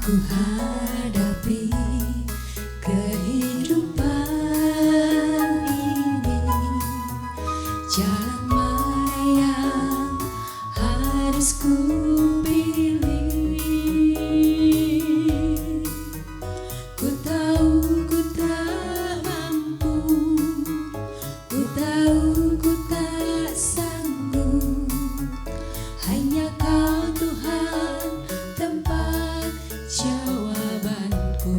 Ku hadapi kehidupan ini, jalan mana yang harus ku pilih. Ku tahu ku tak mampu, ku tahu ku tak sanggup, hanya Kau Tuhan tempat jawabanku.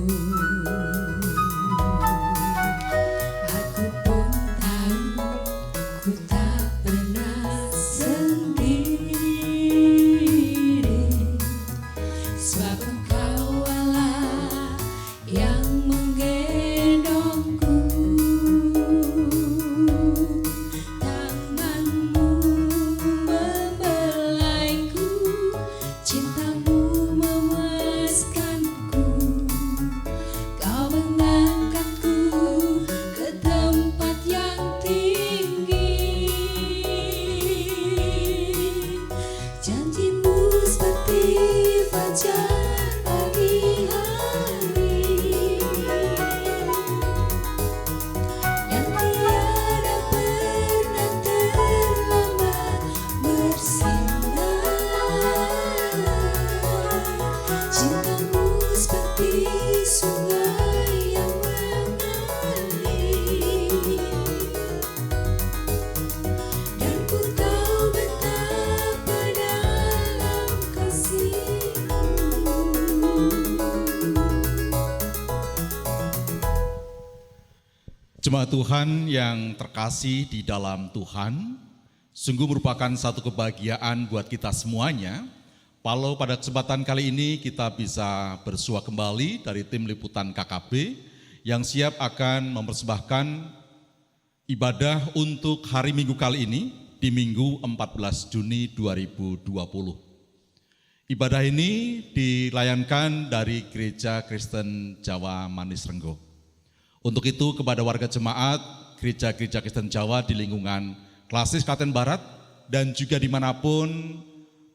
Aku pun tahu ku tak pernah sendiri, sebab Engkau Allah yang menggendongku. Tanganmu membelaiku, cintamu memuaskanku. Kau mengangkatku ke tempat yang tinggi. Janjimu seperti fajar pagi hari, yang tiada pernah terlambat bersinar. Cintamu seperti sungai yang mengalir, dan ku tahu betapa dalam kasih-Mu. Jemaat Tuhan yang terkasih di dalam Tuhan, sungguh merupakan satu kebahagiaan buat kita semuanya kalau pada kesempatan kali ini kita bisa bersua kembali dari tim liputan KKB yang siap akan mempersembahkan ibadah untuk hari Minggu kali ini di Minggu 14 Juni 2020. Ibadah ini dilayankan dari Gereja Kristen Jawa Manis Renggo. Untuk itu kepada warga jemaat gereja-gereja Kristen Jawa di lingkungan Klasis Klaten Barat dan juga dimanapun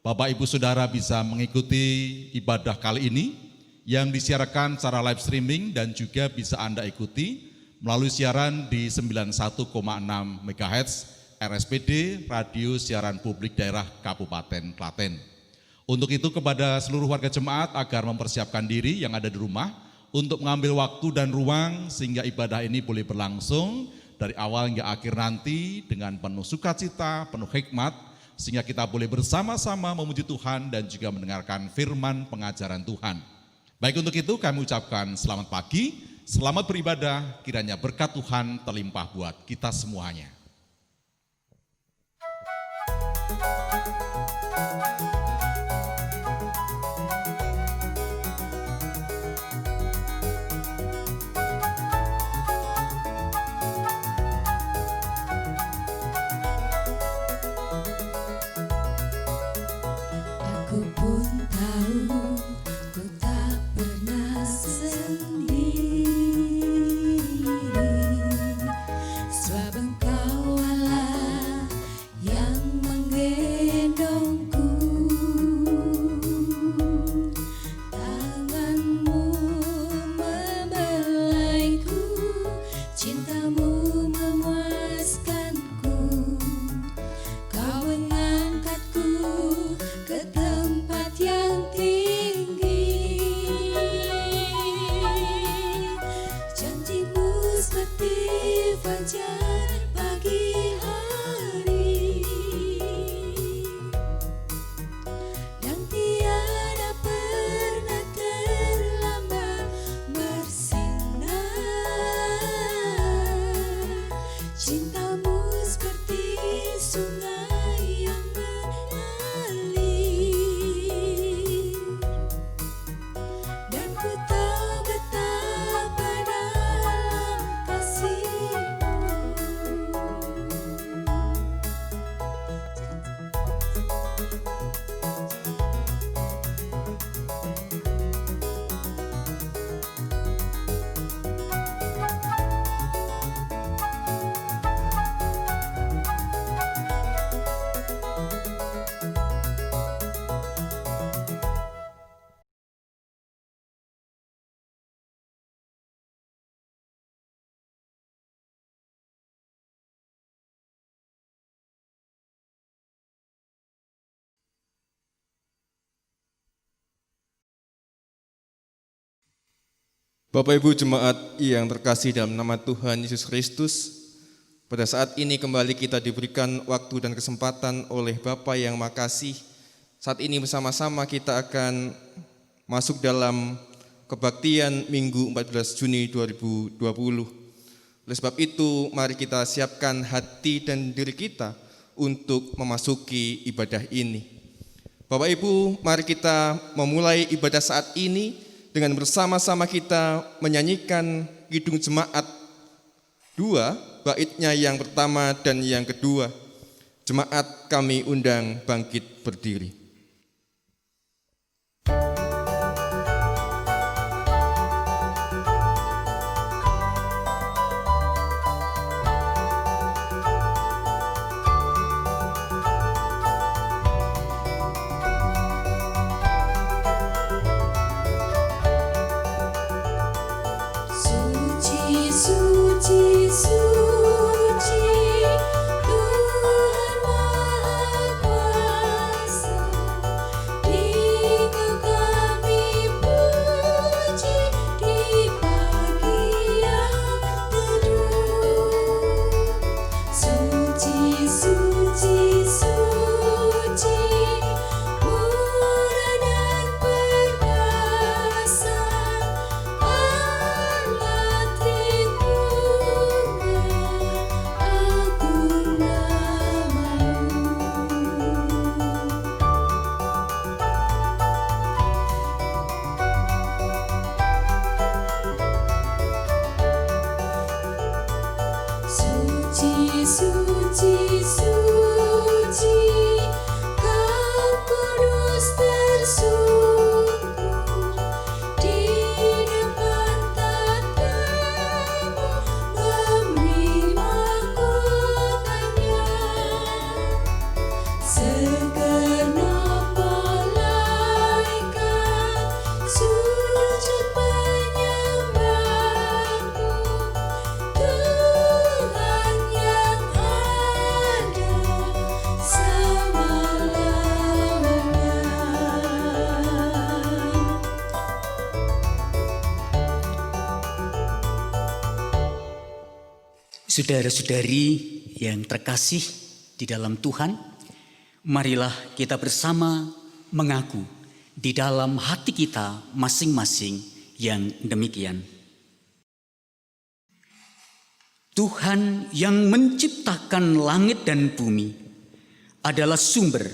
Bapak Ibu Saudara bisa mengikuti ibadah kali ini yang disiarkan secara live streaming dan juga bisa Anda ikuti melalui siaran di 91,6 MHz RSPD Radio Siaran Publik Daerah Kabupaten Klaten. Untuk itu kepada seluruh warga jemaat agar mempersiapkan diri yang ada di rumah untuk mengambil waktu dan ruang sehingga ibadah ini boleh berlangsung dari awal hingga akhir nanti dengan penuh sukacita, penuh hikmat, sehingga kita boleh bersama-sama memuji Tuhan dan juga mendengarkan firman pengajaran Tuhan. Baik, untuk itu kami ucapkan selamat pagi, selamat beribadah, kiranya berkat Tuhan terlimpah buat kita semuanya. Aku pun tahu ku tak pernah sendiri, sebab Engkau Bapak Ibu jemaat yang terkasih dalam nama Tuhan Yesus Kristus, pada saat ini kembali kita diberikan waktu dan kesempatan oleh Bapa yang makasih. Saat ini bersama-sama kita akan masuk dalam kebaktian Minggu 14 Juni 2020. Oleh sebab itu, mari kita siapkan hati dan diri kita untuk memasuki ibadah ini. Bapak Ibu, mari kita memulai ibadah saat ini dengan bersama-sama kita menyanyikan Kidung Jemaat 2, baitnya yang pertama dan yang kedua. Jemaat kami undang bangkit berdiri. Suci, suci, Tuhan Maha Kuasa. Engkau kami puji di pagi yang teduh. Suci, suci, suci, murah dan perkasa. Allah Tritunggal, agung namamu. Suci, suci, suci, Kau kudus tersungkur di depan tatamu, memberi mahkotanya. Segenap malaikat sujud menyembahmu, Tuhan yang ada selama-lamanya. Saudara-saudari yang terkasih di dalam Tuhan, marilah kita bersama mengaku di dalam hati kita masing-masing yang demikian. Tuhan yang menciptakan langit dan bumi adalah sumber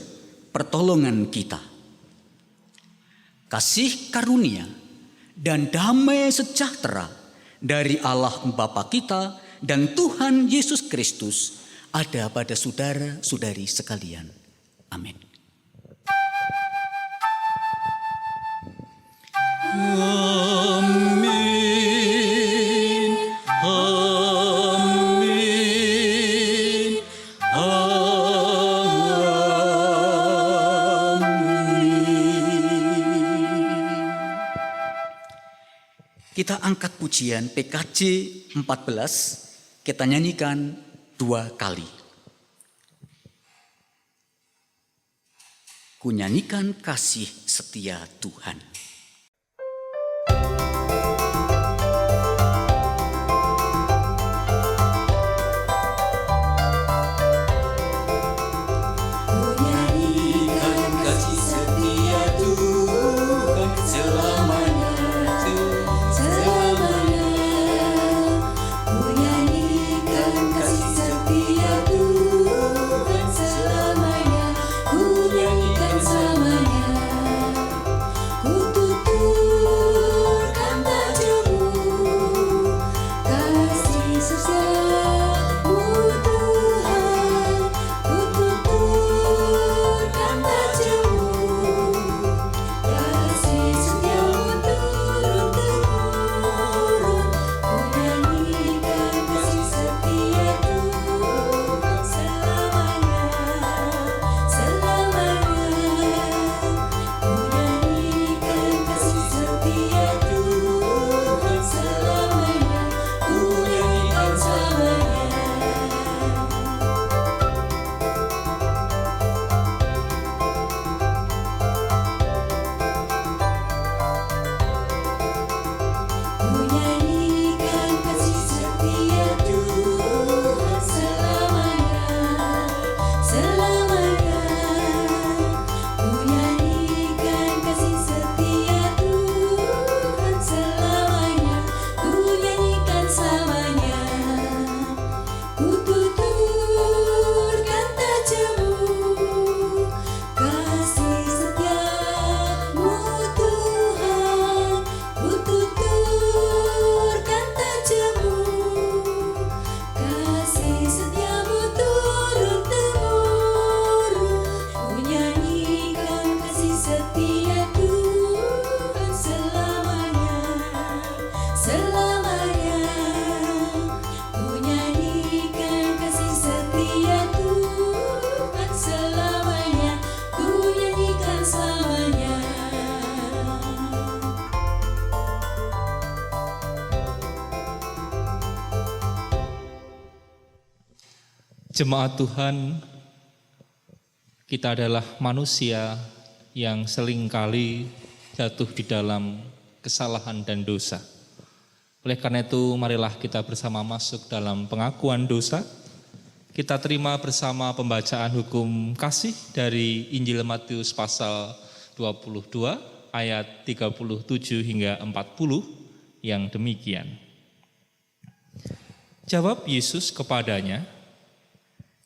pertolongan kita. Kasih karunia dan damai sejahtera dari Allah Bapa kita dan Tuhan Yesus Kristus ada pada saudara-saudari sekalian. Amin. Amin. Amin. Amin. Kita angkat pujian PKJ 14. Kita nyanyikan 2 kali. Ku nyanyikan kasih setia Tuhan. Ku nyanyikan kasih setia Tuhan selamanya, selamanya. Ku nyanyikan kasih setia Tuhan selamanya. Ku nyanyikan selamanya. Ku Jemaat Tuhan, kita adalah manusia yang seringkali jatuh di dalam kesalahan dan dosa. Oleh karena itu, marilah kita bersama masuk dalam pengakuan dosa. Kita terima bersama pembacaan hukum kasih dari Injil Matius pasal 22 ayat 37 hingga 40 yang demikian. Jawab Yesus kepadanya,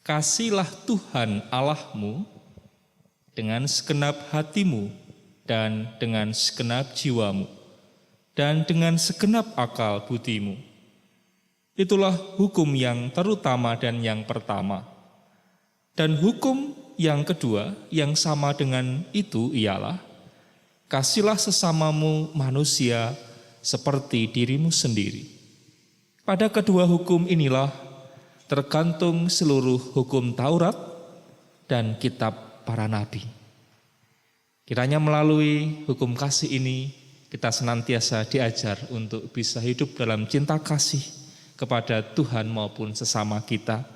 "Kasihilah Tuhan Allahmu dengan segenap hatimu dan dengan segenap jiwamu dan dengan segenap akal budimu. Itulah hukum yang terutama dan yang pertama. Dan hukum yang kedua yang sama dengan itu ialah, kasihilah sesamamu manusia seperti dirimu sendiri. Pada kedua hukum inilah tergantung seluruh hukum Taurat dan kitab para nabi." Kiranya melalui hukum kasih ini kita senantiasa diajar untuk bisa hidup dalam cinta kasih kepada Tuhan maupun sesama kita.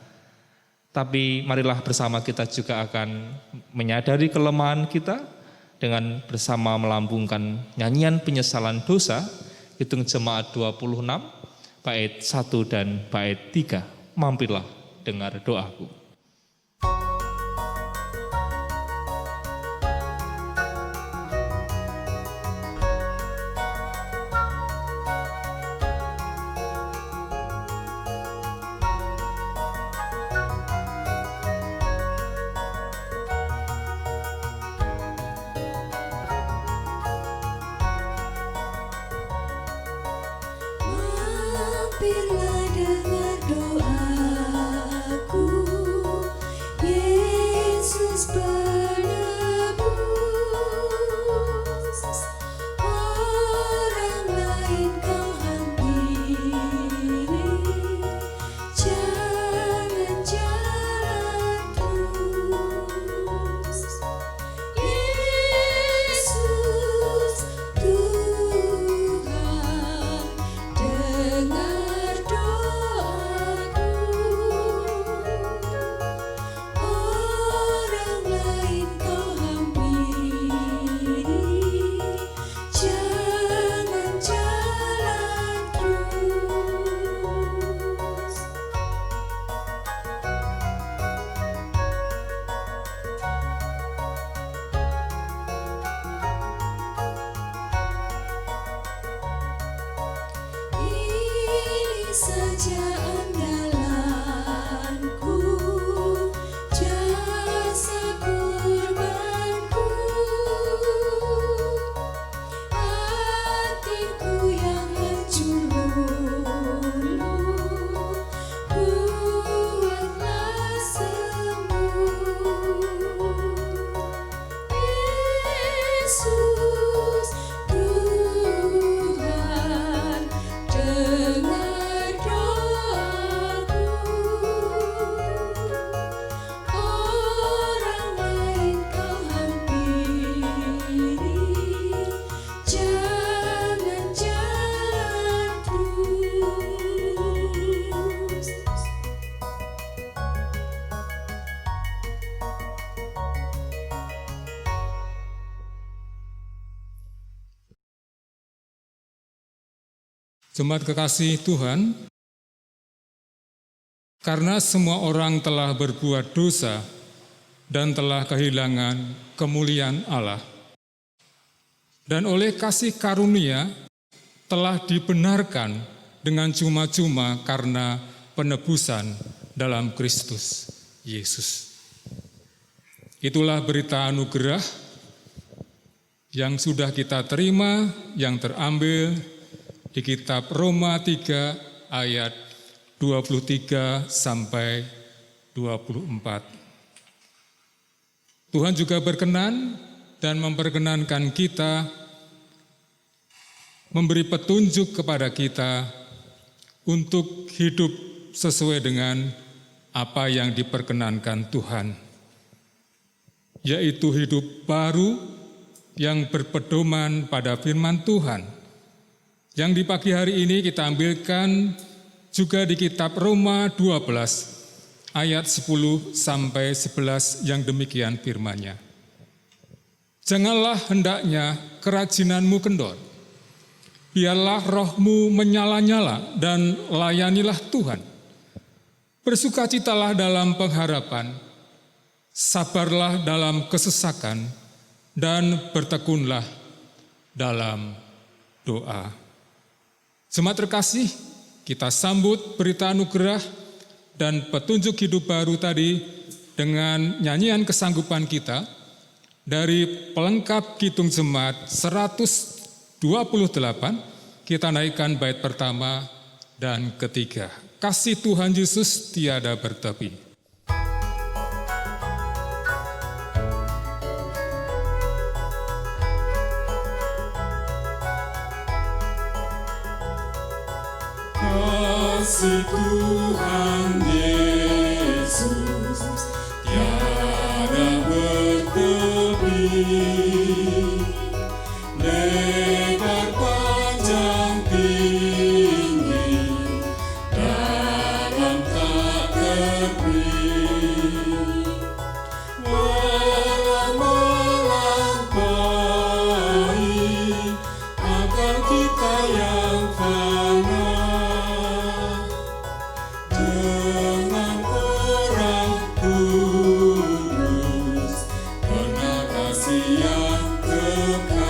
Tapi marilah bersama kita juga akan menyadari kelemahan kita dengan bersama melambungkan nyanyian penyesalan dosa, hitung jemaat 26, bait 1 dan bait 3. Mampirlah dengar doaku. Mampirlah dengar doaku, Yesus penebus. Orang lain kau hampiri, jangan jalan terus. Yesus Tuhan, dengar doaku. Orang lain kau hampiri, jangan jalan terus. Ini saja andalanku, jasa kurbanku, hatiku yang hancur lulu, buatlah sembuh. Yesus Tuhan, dengar doaku. Orang lain kau hampiri, jangan jalan terus. Jemaat kekasih Tuhan, karena semua orang telah berbuat dosa dan telah kehilangan kemuliaan Allah, dan oleh kasih karunia telah dibenarkan dengan cuma-cuma karena penebusan dalam Kristus Yesus. Itulah berita anugerah yang sudah kita terima, yang terambil di kitab Roma 3 ayat 23 sampai 24. Tuhan juga berkenan dan memperkenankan kita, memberi petunjuk kepada kita untuk hidup sesuai dengan apa yang diperkenankan Tuhan, yaitu hidup baru yang berpedoman pada firman Tuhan. Yang di pagi hari ini kita ambilkan juga di kitab Roma 12 ayat 10 sampai 11 yang demikian firman-Nya. Janganlah hendaknya kerajinanmu kendor. Biarlah rohmu menyala-nyala dan layanilah Tuhan. Bersukacitalah dalam pengharapan, sabarlah dalam kesesakan, dan bertekunlah dalam doa. Jemaat terkasih, kita sambut berita anugerah dan petunjuk hidup baru tadi dengan nyanyian kesanggupan kita dari pelengkap Kidung Jemaat 128, kita naikkan bait pertama dan ketiga. Kasih Tuhan Yesus tiada bertepi. Kasih Tuhan Yesus tiada bertepi, lebar panjang tinggi, dalam tak terperi, walau melampaui akal kita yang fana. Dengan orang kudus, karena kasih yang kekal.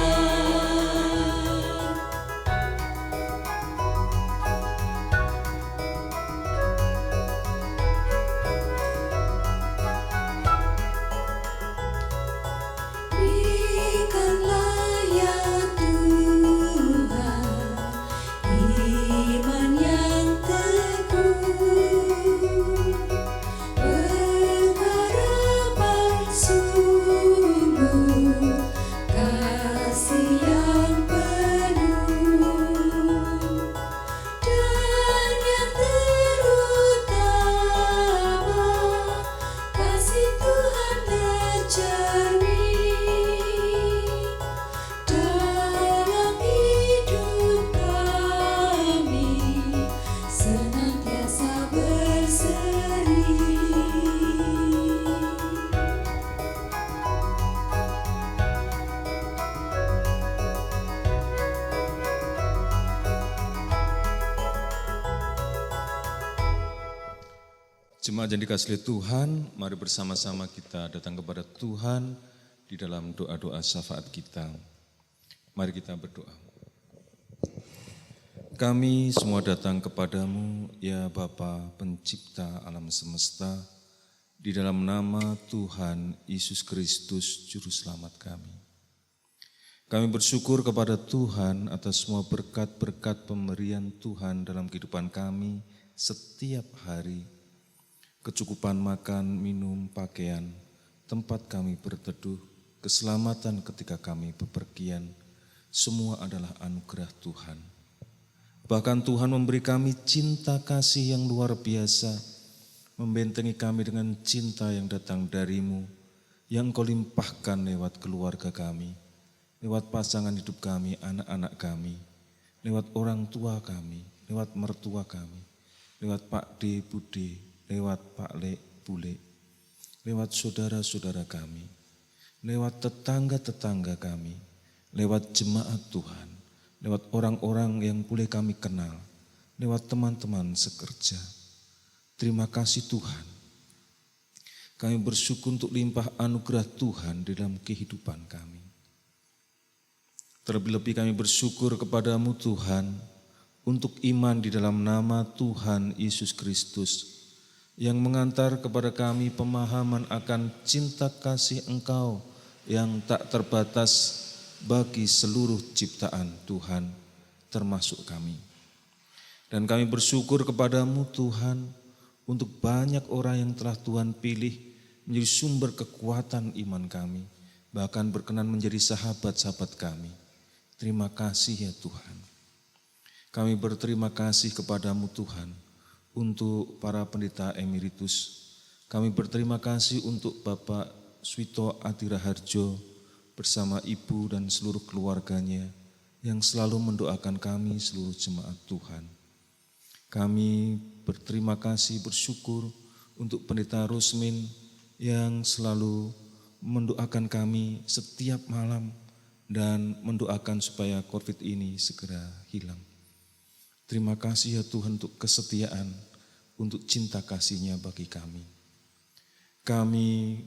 Berikanlah ya Tuhan iman yang teguh, pengharapan sungguh, kasih yang penuh, dan yang terutama kasih Tuhan tercermin dalam hidup kami, senantiasa berseri. Jemaat yang dikasihi Tuhan, mari bersama-sama kita datang kepada Tuhan di dalam doa-doa syafaat kita. Mari kita berdoa. Kami semua datang kepadamu, ya Bapa pencipta alam semesta, di dalam nama Tuhan Yesus Kristus, Juru Selamat kami. Kami bersyukur kepada Tuhan atas semua berkat-berkat pemberian Tuhan dalam kehidupan kami setiap hari. Kecukupan makan, minum, pakaian, tempat kami berteduh, keselamatan ketika kami bepergian, semua adalah anugerah Tuhan. Bahkan Tuhan memberi kami cinta kasih yang luar biasa, membentengi kami dengan cinta yang datang darimu, yang Engkau limpahkan lewat keluarga kami, lewat pasangan hidup kami, anak-anak kami, lewat orang tua kami, lewat mertua kami, lewat Pak D, Bude, lewat Pak Le, Bule, lewat saudara-saudara kami, lewat tetangga-tetangga kami, lewat jemaat Tuhan, lewat orang-orang yang boleh kami kenal, lewat teman-teman sekerja. Terima kasih Tuhan. Kami bersyukur untuk limpah anugerah Tuhan di dalam kehidupan kami. Terlebih-lebih kami bersyukur kepadamu Tuhan, untuk iman di dalam nama Tuhan Yesus Kristus, yang mengantar kepada kami pemahaman akan cinta kasih Engkau yang tak terbatas bagi seluruh ciptaan Tuhan, termasuk kami. Dan kami bersyukur kepadamu Tuhan, untuk banyak orang yang telah Tuhan pilih menjadi sumber kekuatan iman kami, bahkan berkenan menjadi sahabat-sahabat kami. Terima kasih ya Tuhan. Kami berterima kasih kepadamu Tuhan, untuk para pendeta emeritus. Kami berterima kasih untuk Bapak Swito Adiraharjo bersama ibu dan seluruh keluarganya yang selalu mendoakan kami seluruh jemaat Tuhan. Kami berterima kasih, bersyukur untuk Pendeta Rusmin yang selalu mendoakan kami setiap malam dan mendoakan supaya COVID ini segera hilang. Terima kasih ya Tuhan untuk kesetiaan, untuk cinta kasih-Nya bagi kami. Kami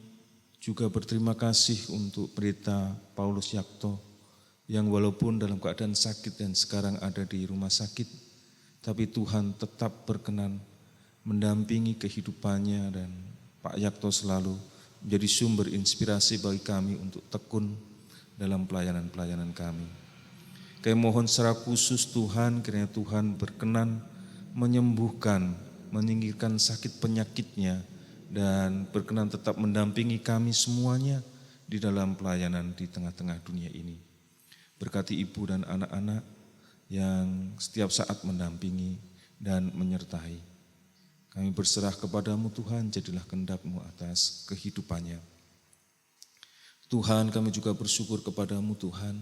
juga berterima kasih untuk Pendeta Paulus Yakto yang walaupun dalam keadaan sakit dan sekarang ada di rumah sakit, tapi Tuhan tetap berkenan mendampingi kehidupannya, dan Pak Yakto selalu menjadi sumber inspirasi bagi kami untuk tekun dalam pelayanan-pelayanan kami. Kami mohon secara khusus Tuhan, kiranya Tuhan berkenan menyembuhkan, menyingkirkan sakit penyakitnya, dan berkenan tetap mendampingi kami semuanya di dalam pelayanan di tengah-tengah dunia ini. Berkati ibu dan anak-anak yang setiap saat mendampingi dan menyertai. Kami berserah kepadamu Tuhan, jadilah kehendak-Mu atas kehidupannya. Tuhan, kami juga bersyukur kepadamu Tuhan,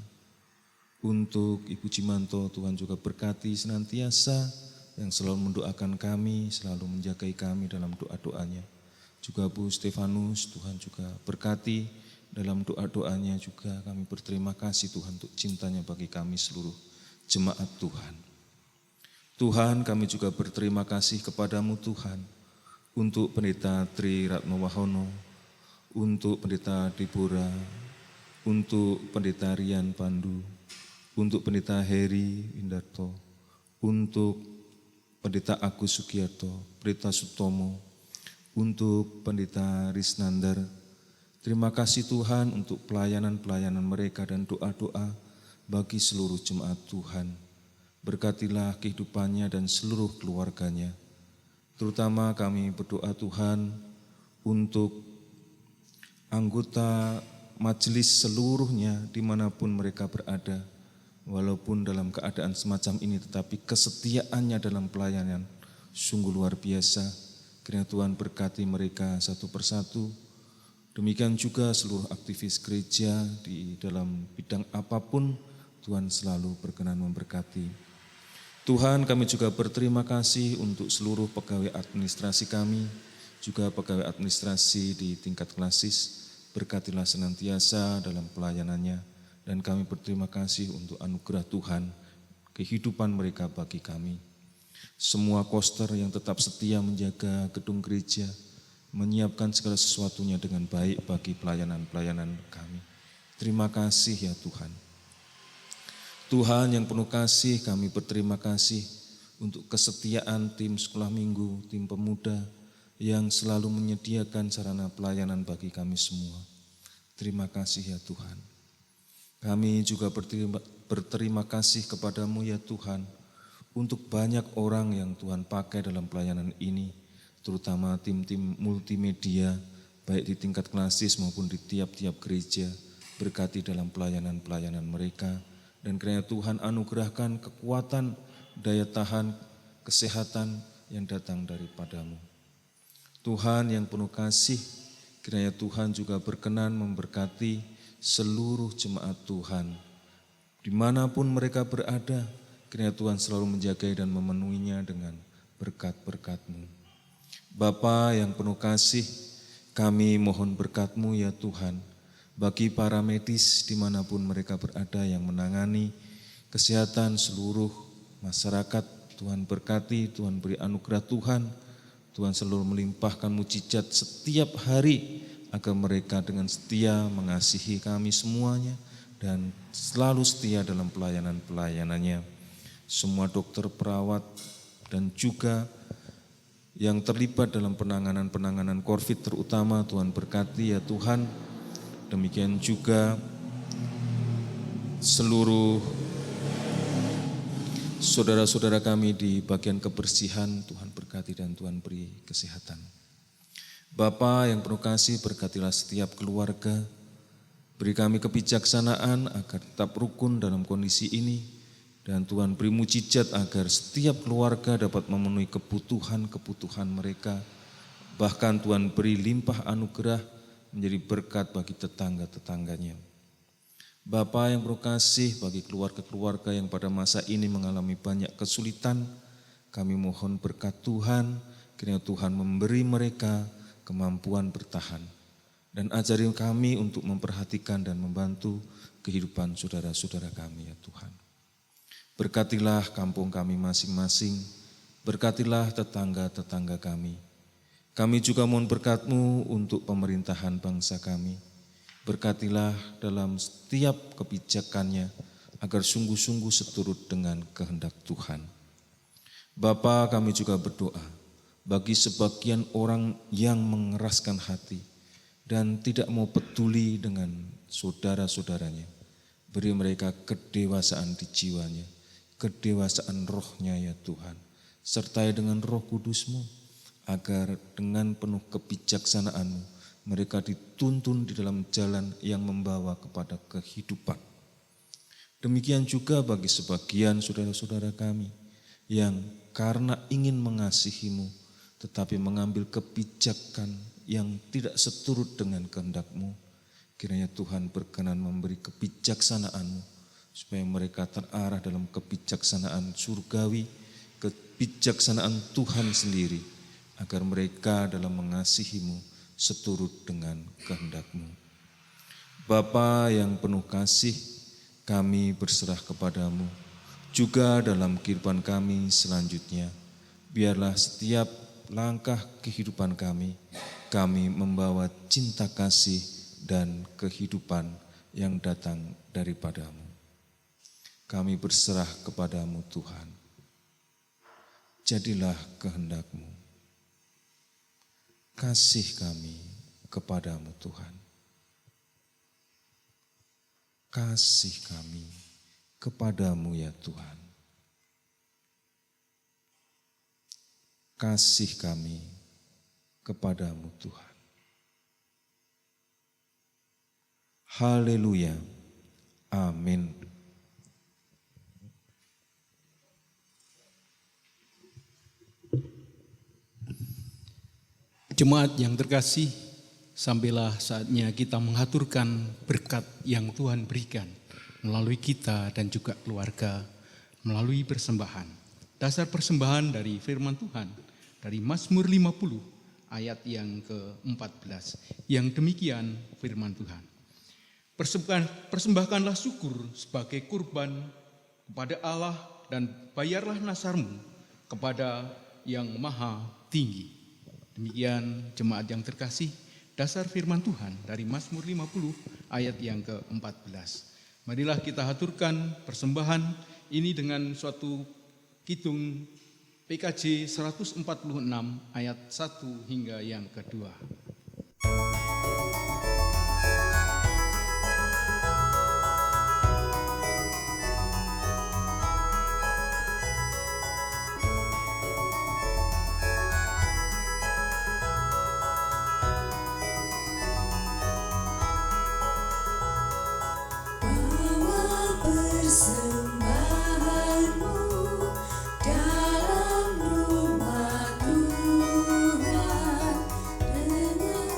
untuk Ibu Cimanto, Tuhan juga berkati senantiasa yang selalu mendoakan kami, selalu menjagai kami dalam doa-doanya. Juga Bu Stefanus, Tuhan juga berkati dalam doa-doanya juga. Kami berterima kasih Tuhan untuk cintanya bagi kami seluruh jemaat Tuhan. Tuhan, kami juga berterima kasih kepadamu Tuhan, untuk Pendeta Tri Ratno Wahono, untuk Pendeta Deborah, untuk Pendeta Rian Pandu, untuk Pendeta Heri Windarto, untuk Pendeta Agus Sugiyarto, Pendeta Sutomo, untuk Pendeta Risnandar. Terima kasih Tuhan untuk pelayanan-pelayanan mereka dan doa-doa bagi seluruh jemaat Tuhan. Berkatilah kehidupannya dan seluruh keluarganya. Terutama kami berdoa Tuhan untuk anggota majelis seluruhnya dimanapun mereka berada. Walaupun dalam keadaan semacam ini, tetapi kesetiaannya dalam pelayanan sungguh luar biasa. Kiranya Tuhan berkati mereka satu persatu. Demikian juga seluruh aktivis gereja di dalam bidang apapun, Tuhan selalu berkenan memberkati. Tuhan, kami juga berterima kasih untuk seluruh pegawai administrasi kami, juga pegawai administrasi di tingkat klasis. Berkatilah senantiasa dalam pelayanannya. Dan kami berterima kasih untuk anugerah Tuhan, kehidupan mereka bagi kami. Semua koster yang tetap setia menjaga gedung gereja, menyiapkan segala sesuatunya dengan baik bagi pelayanan-pelayanan kami. Terima kasih ya Tuhan. Tuhan yang penuh kasih, kami berterima kasih untuk kesetiaan tim sekolah minggu, tim pemuda yang selalu menyediakan sarana pelayanan bagi kami semua. Terima kasih ya Tuhan. Kami juga berterima kasih kepadamu ya Tuhan, untuk banyak orang yang Tuhan pakai dalam pelayanan ini, terutama tim-tim multimedia, baik di tingkat klasis maupun di tiap-tiap gereja. Berkati dalam pelayanan-pelayanan mereka, dan kiranya Tuhan anugerahkan kekuatan, daya tahan, kesehatan yang datang daripadamu. Tuhan yang penuh kasih, kiranya Tuhan juga berkenan memberkati seluruh jemaat Tuhan, dimanapun mereka berada, kiranya Tuhan selalu menjaga dan memenuhinya dengan berkat-berkat-Mu. Bapa yang penuh kasih, kami mohon berkat-Mu ya Tuhan, bagi para medis dimanapun mereka berada yang menangani kesehatan seluruh masyarakat. Tuhan berkati, Tuhan beri anugerah Tuhan, Tuhan selalu melimpahkan mujizat setiap hari, agar mereka dengan setia mengasihi kami semuanya dan selalu setia dalam pelayanan-pelayanannya. Semua dokter, perawat, dan juga yang terlibat dalam penanganan COVID terutama, Tuhan berkati ya Tuhan. Demikian juga seluruh saudara-saudara kami di bagian kebersihan, Tuhan berkati dan Tuhan beri kesehatan. Bapa yang penuh kasih, berkatilah setiap keluarga, beri kami kebijaksanaan agar tetap rukun dalam kondisi ini, dan Tuhan beri mujizat agar setiap keluarga dapat memenuhi kebutuhan-kebutuhan mereka, bahkan Tuhan beri limpah anugerah menjadi berkat bagi tetangga-tetangganya. Bapa yang penuh kasih, bagi keluarga-keluarga yang pada masa ini mengalami banyak kesulitan, kami mohon berkat Tuhan, kiranya Tuhan memberi mereka kemampuan bertahan. Dan ajari kami untuk memperhatikan dan membantu kehidupan saudara-saudara kami ya Tuhan. Berkatilah kampung kami masing-masing, berkatilah tetangga-tetangga kami. Kami juga mohon berkat-Mu untuk pemerintahan bangsa kami. Berkatilah dalam setiap kebijakannya agar sungguh-sungguh seturut dengan kehendak Tuhan. Bapa, kami juga berdoa bagi sebagian orang yang mengeraskan hati dan tidak mau peduli dengan saudara-saudaranya. Beri mereka kedewasaan di jiwanya, kedewasaan rohnya ya Tuhan. Sertai dengan Roh Kudus-Mu, agar dengan penuh kebijaksanaan-Mu mereka dituntun di dalam jalan yang membawa kepada kehidupan. Demikian juga bagi sebagian saudara-saudara kami yang karena ingin mengasihi-Mu tetapi mengambil kebijakan yang tidak seturut dengan kehendak-Mu. Kiranya Tuhan berkenan memberi kebijaksanaan-Mu supaya mereka terarah dalam kebijaksanaan surgawi, kebijaksanaan Tuhan sendiri, agar mereka dalam mengasihi-Mu seturut dengan kehendak-Mu. Bapa yang penuh kasih, kami berserah kepada-Mu juga dalam kehidupan kami selanjutnya. Biarlah setiap langkah kehidupan kami membawa cinta kasih dan kehidupan yang datang daripada-Mu. Kami berserah kepada-Mu Tuhan. Jadilah kehendak-Mu. Kasih kami kepada-Mu Tuhan. Kasih kami kepada-Mu ya Tuhan. Kasih kami kepada-Mu Tuhan. Haleluya. Amin. Jemaat yang terkasih, sampailah saatnya kita mengaturkan berkat yang Tuhan berikan melalui kita dan juga keluarga, melalui persembahan. Dasar persembahan dari firman Tuhan, dari Mazmur 50 ayat yang ke-14. Yang demikian firman Tuhan. Persembahkanlah syukur sebagai kurban kepada Allah dan bayarlah nasarmu kepada yang maha tinggi. Demikian jemaat yang terkasih, dasar firman Tuhan dari Mazmur 50 ayat yang ke-14. Marilah kita haturkan persembahan ini dengan suatu kidung PKJ 146 ayat 1 hingga yang kedua. Persembahanmu dalam rumah Tuhan dengan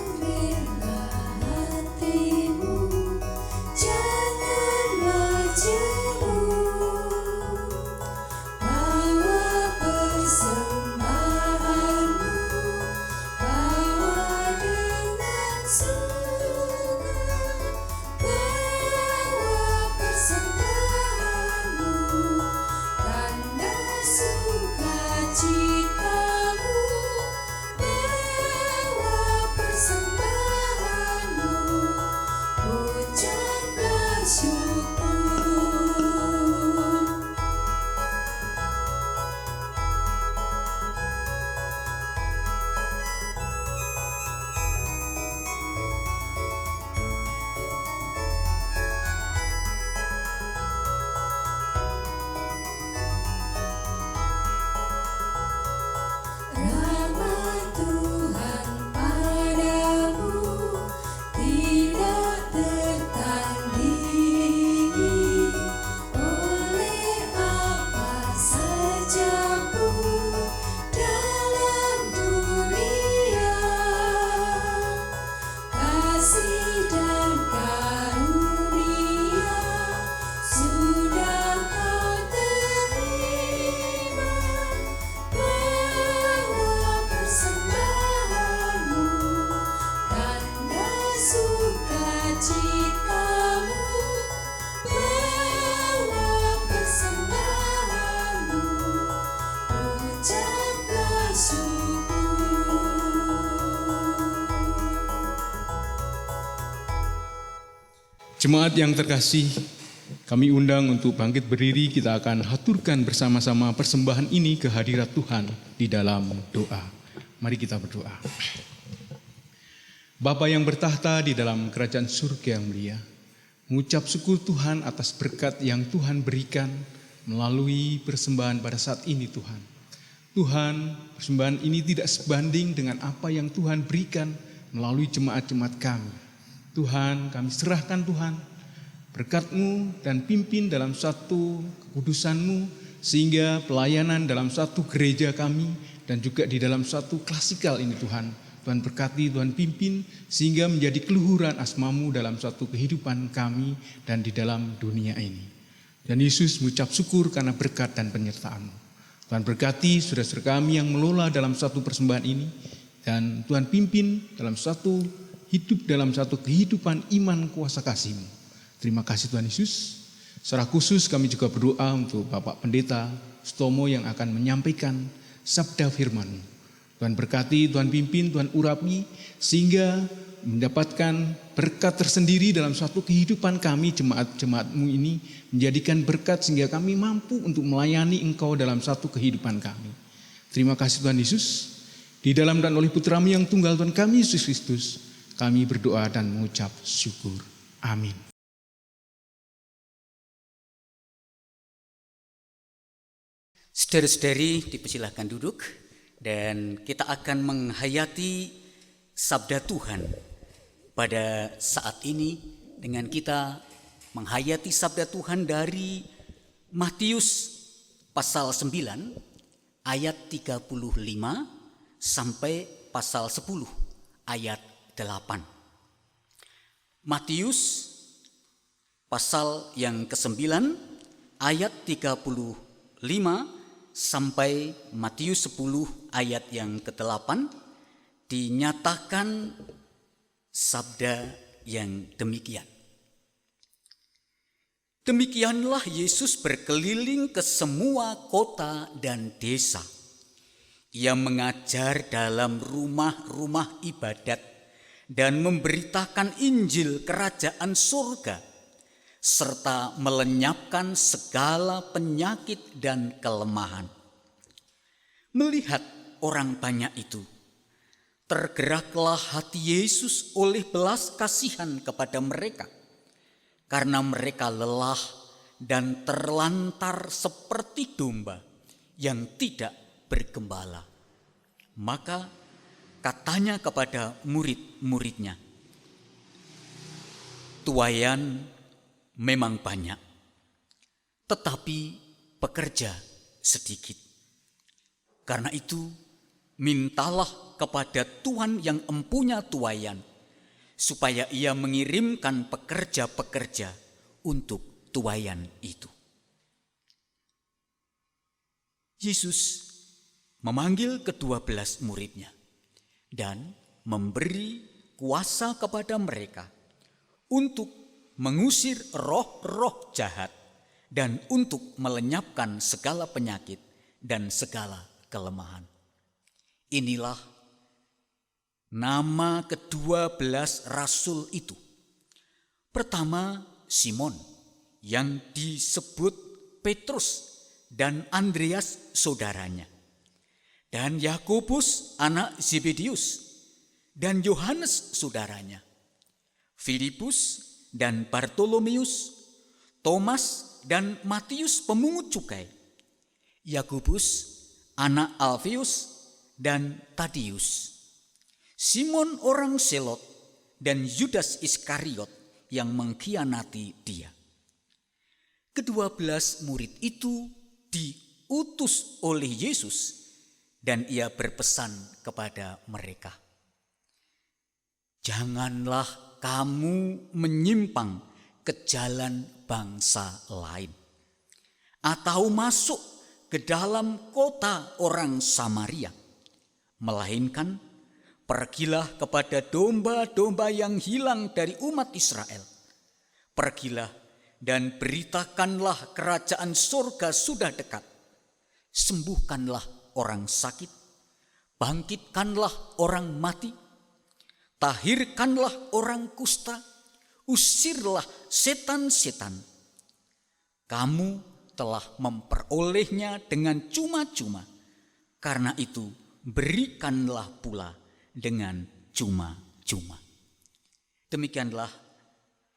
Jemaat yang terkasih, kami undang untuk bangkit berdiri. Kita akan haturkan bersama-sama persembahan ini ke hadirat Tuhan di dalam doa. Mari kita berdoa. Bapa yang bertahta di dalam kerajaan surga yang mulia, mengucap syukur Tuhan atas berkat yang Tuhan berikan melalui persembahan pada saat ini Tuhan. Tuhan, persembahan ini tidak sebanding dengan apa yang Tuhan berikan melalui jemaat-jemaat kami. Tuhan, kami serahkan Tuhan berkat-Mu dan pimpin dalam satu kekudusan-Mu, sehingga pelayanan dalam satu gereja kami dan juga di dalam satu klasikal ini Tuhan. Tuhan berkati, Tuhan pimpin, sehingga menjadi keluhuran asma-Mu dalam satu kehidupan kami dan di dalam dunia ini. Dan Yesus mengucap syukur karena berkat dan penyertaan-Mu. Tuhan berkati saudara-saudara kami yang melola dalam satu persembahan ini, dan Tuhan pimpin dalam satu hidup, dalam satu kehidupan iman kuasa kasih-Mu. Terima kasih Tuhan Yesus. Secara khusus kami juga berdoa untuk Bapak Pendeta Stomo yang akan menyampaikan sabda firman-Mu. Tuhan berkati, Tuhan pimpin, Tuhan urapi, sehingga mendapatkan berkat tersendiri dalam suatu kehidupan kami, jemaat-jemaat-Mu ini, menjadikan berkat sehingga kami mampu untuk melayani Engkau dalam satu kehidupan kami. Terima kasih Tuhan Yesus. Di dalam dan oleh Putra-Mu yang tunggal Tuhan kami Yesus Kristus, kami berdoa dan mengucap syukur. Amin. Saudara-saudari dipersilahkan duduk dan kita akan menghayati sabda Tuhan pada saat ini dengan kita menghayati sabda Tuhan dari Matius pasal 9 ayat 35 sampai pasal 10 ayat 8. Matius pasal yang ke-9 ayat 35 sampai Matius 10 ayat yang ke-8 dinyatakan sabda yang demikian. Demikianlah Yesus berkeliling ke semua kota dan desa. Ia mengajar dalam rumah-rumah ibadat dan memberitakan Injil kerajaan surga, serta melenyapkan segala penyakit dan kelemahan. Melihat orang banyak itu, tergeraklah hati Yesus oleh belas kasihan kepada mereka, karena mereka lelah dan terlantar seperti domba yang tidak bergembala. Maka katanya kepada murid-muridnya, tuaian memang banyak, tetapi pekerja sedikit. Karena itu, mintalah kepada Tuhan yang empunya tuaian, supaya Ia mengirimkan pekerja-pekerja untuk tuaian itu. Yesus memanggil ke-12 muridnya dan memberi kuasa kepada mereka untuk mengusir roh-roh jahat dan untuk melenyapkan segala penyakit dan segala kelemahan. Inilah nama ke-12 rasul itu. Pertama, Simon yang disebut Petrus dan Andreas saudaranya, dan Yakobus anak Zebedius dan Yohanes saudaranya, Filipus dan Bartolomeus, Thomas dan Matius pemungut cukai, Yakobus anak Alfeus dan Tadius, Simon orang Selot dan Yudas Iskariot yang mengkhianati dia. Ke-12 murid itu diutus oleh Yesus dan Ia berpesan kepada mereka, janganlah kamu menyimpang ke jalan bangsa lain atau masuk ke dalam kota orang Samaria, melainkan pergilah kepada domba-domba yang hilang dari umat Israel. Pergilah dan beritakanlah kerajaan surga sudah dekat. Sembuhkanlah orang sakit, bangkitkanlah orang mati, tahirkanlah orang kusta, usirlah setan-setan. Kamu telah memperolehnya dengan cuma-cuma. Karena itu berikanlah pula dengan cuma-cuma. Demikianlah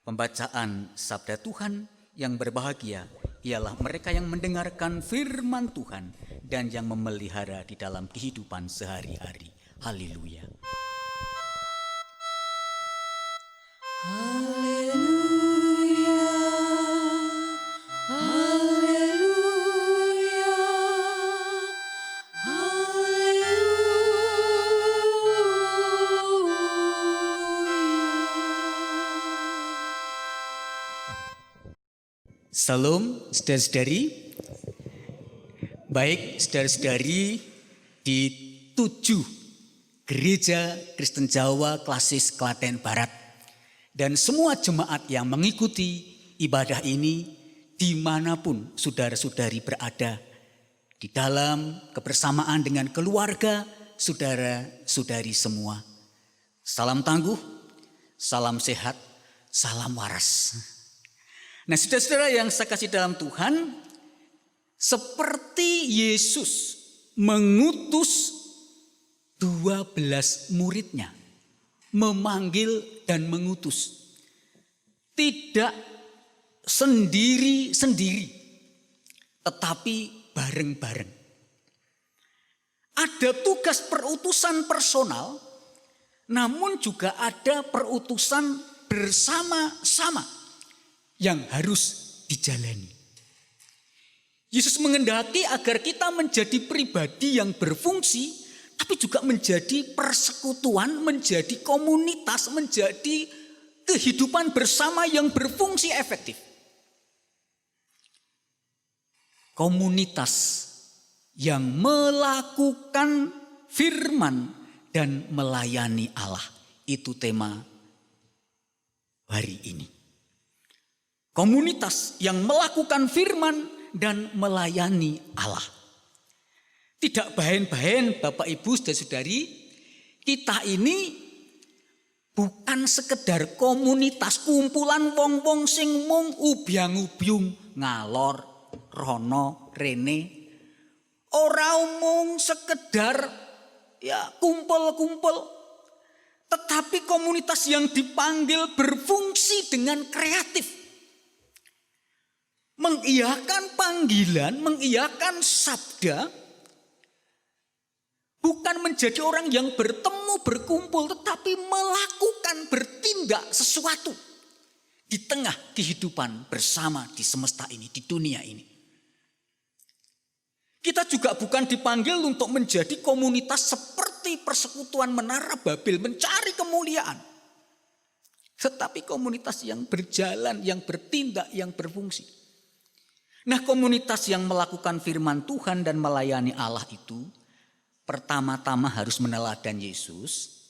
pembacaan sabda Tuhan. Yang berbahagia ialah mereka yang mendengarkan firman Tuhan dan yang memelihara di dalam kehidupan sehari-hari. Haleluya. Haleluya, haleluya, Salam saudara-saudari. Baik saudara-saudari di 7 Gereja Kristen Jawa Klasis Klaten Barat dan semua jemaat yang mengikuti ibadah ini dimanapun saudara-saudari berada, di dalam kebersamaan dengan keluarga, saudara-saudari semua. Salam tangguh, salam sehat, salam waras. Nah, saudara-saudara yang saya kasih dalam Tuhan, seperti Yesus mengutus 12 muridnya, memanggil dan mengutus. Tidak sendiri-sendiri, tetapi bareng-bareng. Ada tugas perutusan personal, namun juga ada perutusan bersama-sama yang harus dijalani. Yesus menghendaki agar kita menjadi pribadi yang berfungsi, tapi juga menjadi persekutuan, menjadi komunitas, menjadi kehidupan bersama yang berfungsi efektif. Komunitas yang melakukan firman dan melayani Allah, itu tema hari ini. Komunitas yang melakukan firman dan melayani Allah. Tidak bahen-bahen Bapak Ibu saudara-saudari, kita ini bukan sekedar komunitas kumpulan wong-wong sing mung ubyang-ubyung ngalor rono rene. Ora mung sekedar ya kumpul-kumpul, tetapi komunitas yang dipanggil berfungsi dengan kreatif. Mengiyakan panggilan, mengiyakan sabda, bukan menjadi orang yang bertemu, berkumpul, tetapi melakukan, bertindak sesuatu di tengah kehidupan bersama di semesta ini, di dunia ini. Kita juga bukan dipanggil untuk menjadi komunitas seperti persekutuan Menara Babel, mencari kemuliaan. Tetapi komunitas yang berjalan, yang bertindak, yang berfungsi. Nah, komunitas yang melakukan firman Tuhan dan melayani Allah itu pertama-tama harus meneladan Yesus,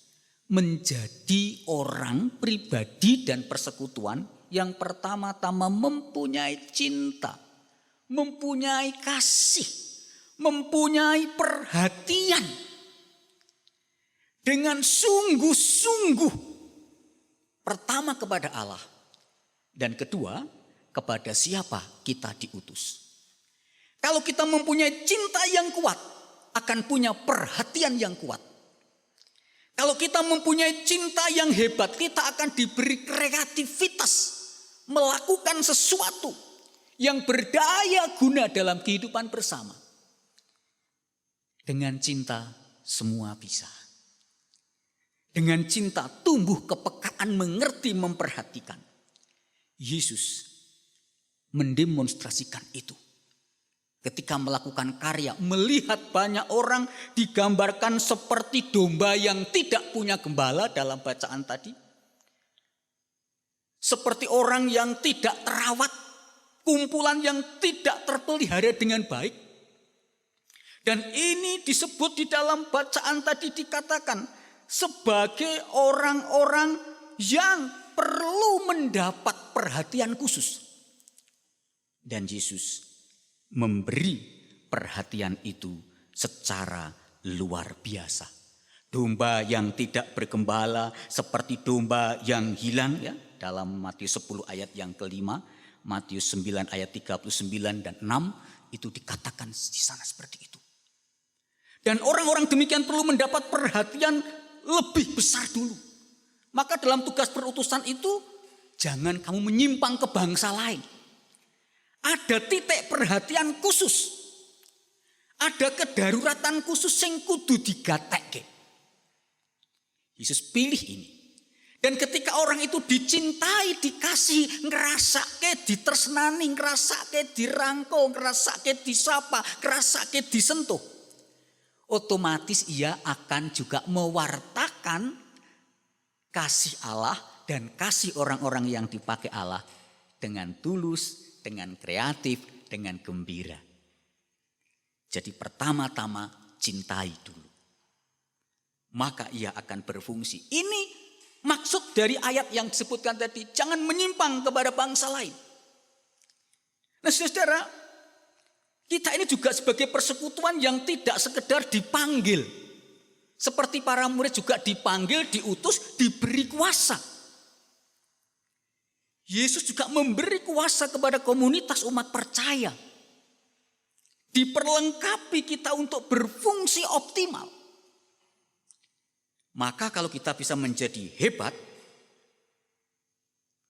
menjadi orang pribadi dan persekutuan yang pertama-tama mempunyai cinta, mempunyai kasih, mempunyai perhatian dengan sungguh-sungguh, pertama kepada Allah, dan kedua kepada siapa kita diutus. Kalau kita mempunyai cinta yang kuat, akan punya perhatian yang kuat. Kalau kita mempunyai cinta yang hebat, kita akan diberi kreativitas melakukan sesuatu yang berdaya guna dalam kehidupan bersama. Dengan cinta semua bisa. Dengan cinta tumbuh kepekaan, mengerti, memperhatikan. Yesus mendemonstrasikan itu. Ketika melakukan karya, melihat banyak orang digambarkan seperti domba yang tidak punya gembala dalam bacaan tadi. Seperti orang yang tidak terawat, kumpulan yang tidak terpelihara dengan baik. Dan ini disebut di dalam bacaan tadi, dikatakan sebagai orang-orang yang perlu mendapat perhatian khusus. Dan Yesus memberi perhatian itu secara luar biasa. Domba yang tidak bergembala seperti domba yang hilang ya dalam Matius 10 ayat yang kelima, Matius 9 ayat 39 dan 6 itu dikatakan di sana seperti itu. Dan orang-orang demikian perlu mendapat perhatian lebih besar dulu. Maka dalam tugas perutusan itu jangan kamu menyimpang ke bangsa lain. Ada titik perhatian khusus. Ada kedaruratan khusus yang kudu digatekke. Yesus pilih ini. Dan ketika orang itu dicintai, dikasih, ngerasake, ditersnani, ngerasake, dirangkul, ngerasake, disapa, ngerasake, disentuh. Otomatis ia akan juga mewartakan kasih Allah dan kasih orang-orang yang dipakai Allah dengan tulus, dengan kreatif, dengan gembira. Jadi pertama-tama cintai dulu. Maka ia akan berfungsi. Ini maksud dari ayat yang disebutkan tadi. Jangan menyimpang kepada bangsa lain. Nah saudara, kita ini juga sebagai persekutuan yang tidak sekedar dipanggil. Seperti para murid juga dipanggil, diutus, diberi kuasa. Yesus juga memberi kuasa kepada komunitas umat percaya. Diperlengkapi kita untuk berfungsi optimal. Maka kalau kita bisa menjadi hebat,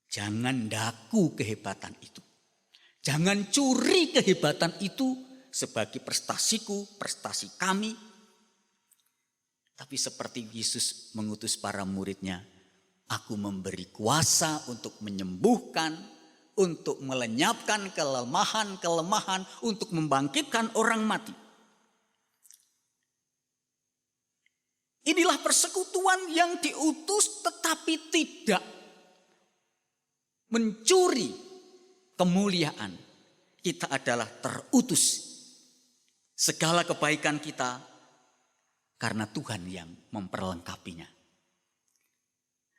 jangan daku kehebatan itu. Jangan curi kehebatan itu sebagai prestasiku, prestasi kami. Tapi seperti Yesus mengutus para muridnya, aku memberi kuasa untuk menyembuhkan, untuk melenyapkan kelemahan-kelemahan, untuk membangkitkan orang mati. Inilah persekutuan yang diutus tetapi tidak mencuri kemuliaan. Kita adalah terutus. Segala kebaikan kita karena Tuhan yang memperlengkapinya.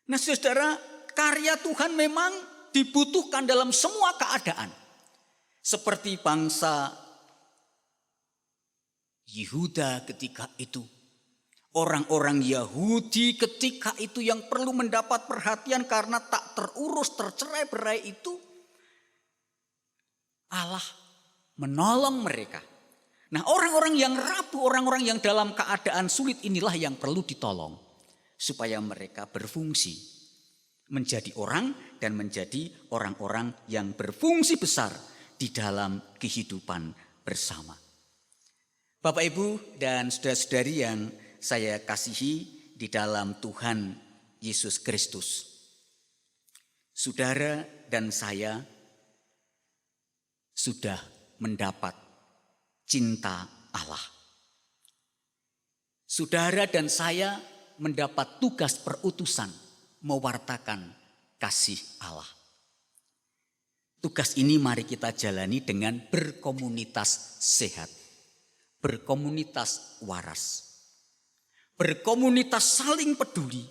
Nah saudara, karya Tuhan memang dibutuhkan dalam semua keadaan. Seperti bangsa Yehuda ketika itu. Orang-orang Yahudi ketika itu yang perlu mendapat perhatian karena tak terurus, tercerai-berai itu. Allah menolong mereka. Nah orang-orang yang rapuh, orang-orang yang dalam keadaan sulit inilah yang perlu ditolong. Supaya mereka berfungsi. Menjadi orang dan menjadi orang-orang yang berfungsi besar di dalam kehidupan bersama. Bapak Ibu dan saudara-saudari yang saya kasihi di dalam Tuhan Yesus Kristus. Saudara dan saya sudah mendapat cinta Allah. Saudara dan saya mendapat tugas perutusan mewartakan kasih Allah. Tugas ini mari kita jalani dengan berkomunitas sehat, berkomunitas waras. Berkomunitas saling peduli,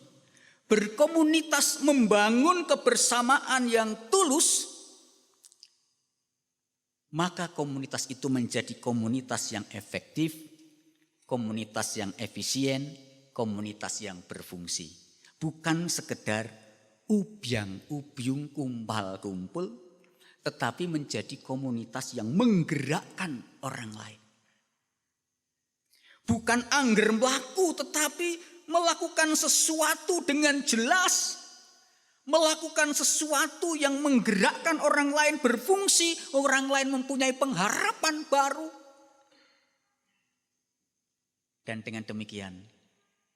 berkomunitas membangun kebersamaan yang tulus, maka komunitas itu menjadi komunitas yang efektif, komunitas yang efisien, komunitas yang berfungsi. Bukan sekedar ubyang-ubyung kumpal-kumpul, tetapi menjadi komunitas yang menggerakkan orang lain. Bukan angger melaku tetapi melakukan sesuatu dengan jelas. Melakukan sesuatu yang menggerakkan orang lain berfungsi. Orang lain mempunyai pengharapan baru. Dan dengan demikian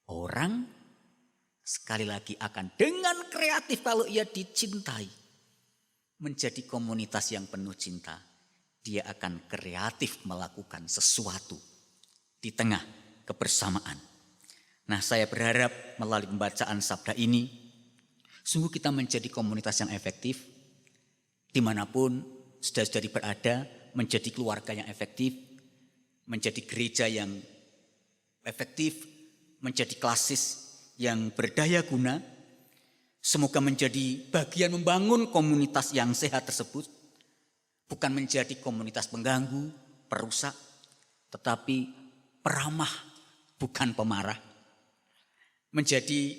orang sekali lagi akan dengan kreatif kalau ia dicintai. Menjadi komunitas yang penuh cinta. Dia akan kreatif melakukan sesuatu di tengah kebersamaan. Nah saya berharap melalui pembacaan sabda ini, sungguh kita menjadi komunitas yang efektif, dimanapun saudara-saudari berada, menjadi keluarga yang efektif, menjadi gereja yang efektif, menjadi klasis yang berdaya guna, semoga menjadi bagian membangun komunitas yang sehat tersebut, bukan menjadi komunitas pengganggu, perusak, tetapi peramah, bukan pemarah. Menjadi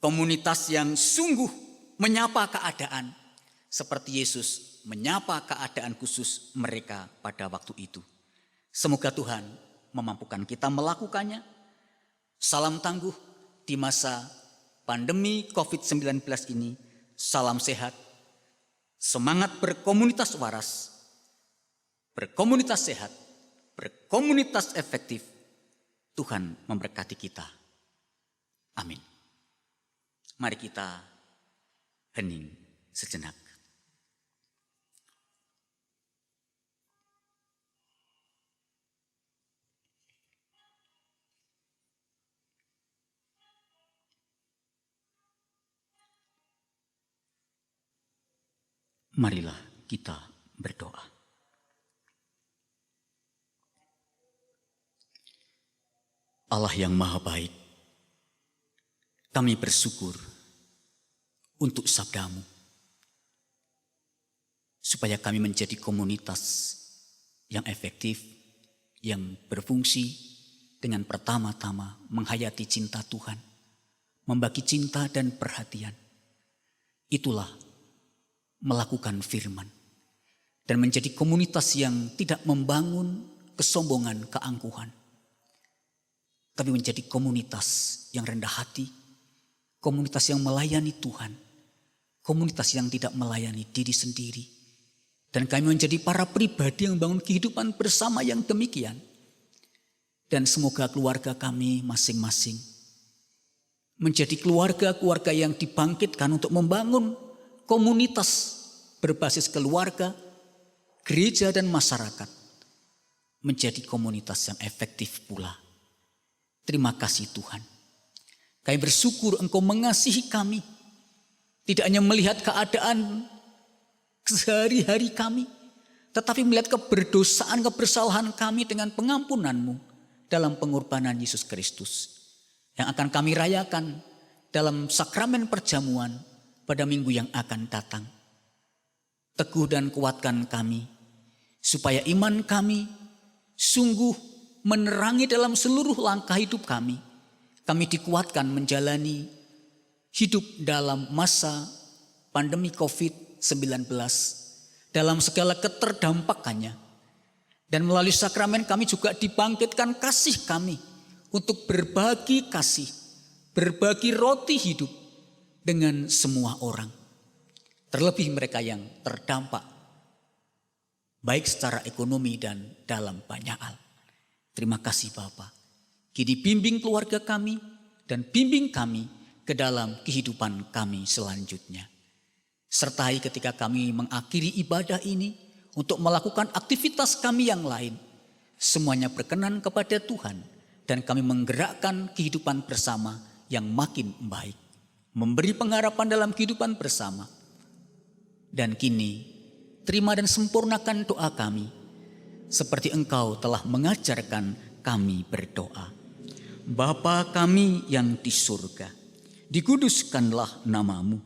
komunitas yang sungguh menyapa keadaan seperti Yesus menyapa keadaan khusus mereka pada waktu itu. Semoga Tuhan memampukan kita melakukannya. Salam tangguh di masa pandemi COVID-19 ini. Salam sehat, semangat berkomunitas waras, berkomunitas sehat, berkomunitas efektif. Tuhan memberkati kita. Amin. Mari kita hening sejenak. Marilah kita berdoa. Allah yang maha baik, kami bersyukur untuk sabdamu, supaya kami menjadi komunitas yang efektif, yang berfungsi dengan pertama-tama menghayati cinta Tuhan, membagi cinta dan perhatian. Itulah melakukan firman dan menjadi komunitas yang tidak membangun kesombongan, keangkuhan. Kami menjadi komunitas yang rendah hati, komunitas yang melayani Tuhan, komunitas yang tidak melayani diri sendiri. Dan kami menjadi para pribadi yang membangun kehidupan bersama yang demikian. Dan semoga keluarga kami masing-masing menjadi keluarga-keluarga yang dibangkitkan untuk membangun komunitas berbasis keluarga, gereja dan masyarakat menjadi komunitas yang efektif pula. Terima kasih Tuhan. Kami bersyukur Engkau mengasihi kami. Tidak hanya melihat keadaan sehari-hari kami, tetapi melihat keberdosaan, kebersalahan kami dengan pengampunan-Mu dalam pengorbanan Yesus Kristus yang akan kami rayakan dalam sakramen perjamuan pada minggu yang akan datang. Teguh dan kuatkan kami, supaya iman kami sungguh menerangi dalam seluruh langkah hidup kami. Kami dikuatkan menjalani hidup dalam masa pandemi COVID-19, dalam segala keterdampakannya. Dan melalui sakramen kami juga dibangkitkan kasih kami untuk berbagi kasih, berbagi roti hidup dengan semua orang. Terlebih mereka yang terdampak, baik secara ekonomi dan dalam banyak hal. Terima kasih Bapa. Kini bimbing keluarga kami dan bimbing kami ke dalam kehidupan kami selanjutnya. Sertai ketika kami mengakhiri ibadah ini untuk melakukan aktivitas kami yang lain. Semuanya berkenan kepada Tuhan dan kami menggerakkan kehidupan bersama yang makin baik. Memberi pengharapan dalam kehidupan bersama. Dan kini terima dan sempurnakan doa kami seperti Engkau telah mengajarkan kami berdoa. Bapa kami yang di surga, dikuduskanlah nama-Mu,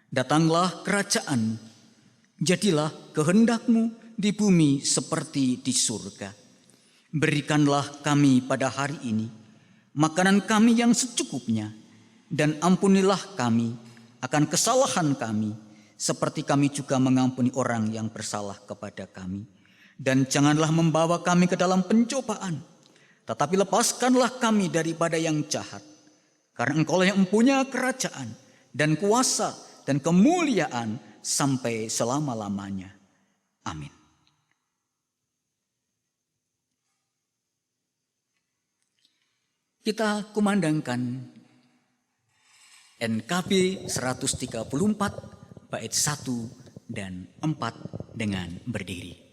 datanglah kerajaan-Mu, jadilah kehendak-Mu di bumi seperti di surga. Berikanlah kami pada hari ini makanan kami yang secukupnya, dan ampunilah kami akan kesalahan kami, seperti kami juga mengampuni orang yang bersalah kepada kami. Dan janganlah membawa kami ke dalam pencobaan, tetapi lepaskanlah kami daripada yang jahat. Karena Engkaulah yang mempunyai kerajaan dan kuasa dan kemuliaan sampai selama-lamanya. Amin. Kita kumandangkan NKB 134 bait 1 dan 4 dengan berdiri.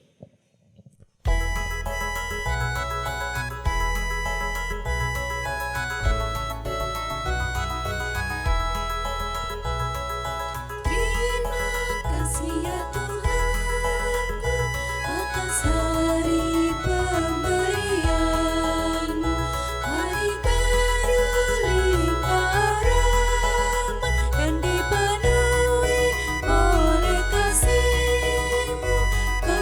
Terima kasih ya Tuhanku atas hari pemberian-Mu, hari berlimpah rahmat dan dipenuhi oleh kasih-Mu. Kau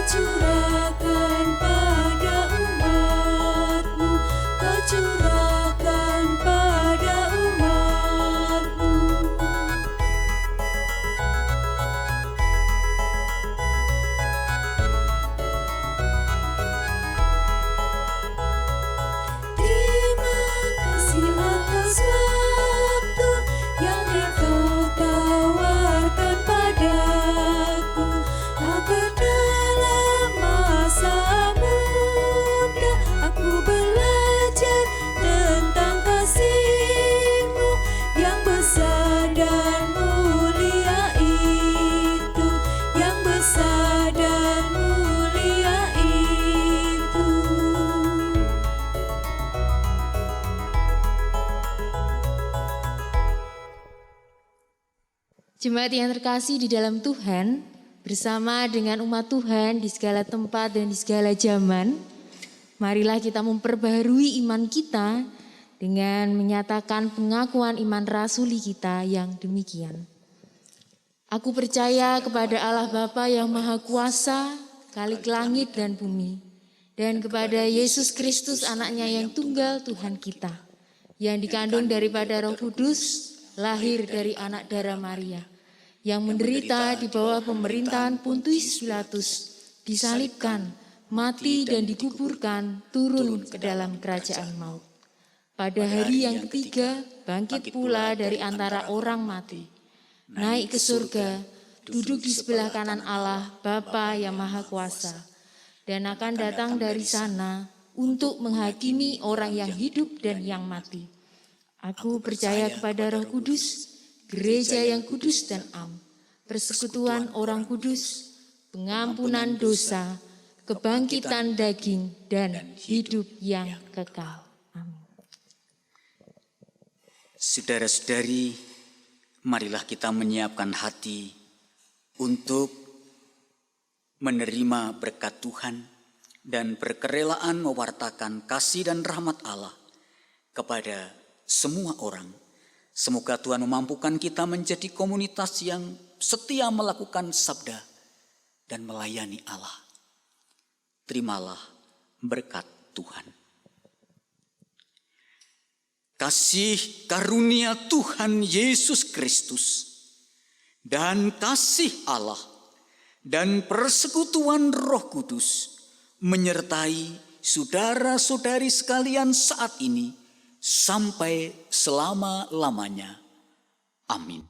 Jemaat yang terkasih di dalam Tuhan, bersama dengan umat Tuhan di segala tempat dan di segala zaman, marilah kita memperbaharui iman kita dengan menyatakan pengakuan iman rasuli kita yang demikian. Aku percaya kepada Allah Bapa yang Maha Kuasa, Khalik langit dan bumi, dan kepada Yesus Kristus anaknya yang tunggal Tuhan kita, yang dikandung daripada Roh Kudus, lahir dari anak darah Maria, yang menderita di bawah pemerintahan Pontius Pilatus, disalibkan, mati dan dikuburkan, turun ke dalam kerajaan maut. Pada hari yang ketiga, bangkit pula dari antara orang mati, naik ke surga, duduk di sebelah kanan Allah, Bapa yang Maha Kuasa, dan akan datang dari sana untuk menghakimi orang yang hidup dan yang mati. Aku percaya kepada Roh Kudus, gereja yang kudus dan am, persekutuan orang kudus, pengampunan dosa, kebangkitan daging, dan hidup yang kekal. Amin. Saudara-saudari, marilah kita menyiapkan hati untuk menerima berkat Tuhan dan berkerelaan mewartakan kasih dan rahmat Allah kepada semua orang. Semoga Tuhan memampukan kita menjadi komunitas yang setia melakukan sabda dan melayani Allah. Terimalah berkat Tuhan. Kasih karunia Tuhan Yesus Kristus dan kasih Allah dan persekutuan Roh Kudus menyertai saudara-saudari sekalian saat ini sampai selama-lamanya. Amin.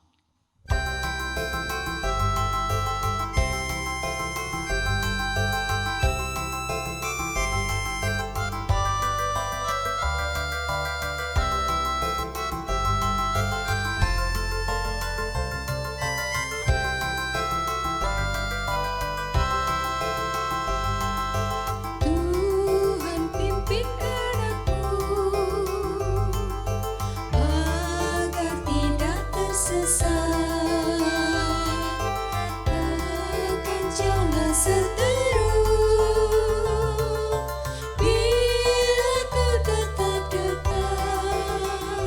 Tuhan pimpin anakku agar tidak tersesat, akan jalan seteru bila ku tetap dekat.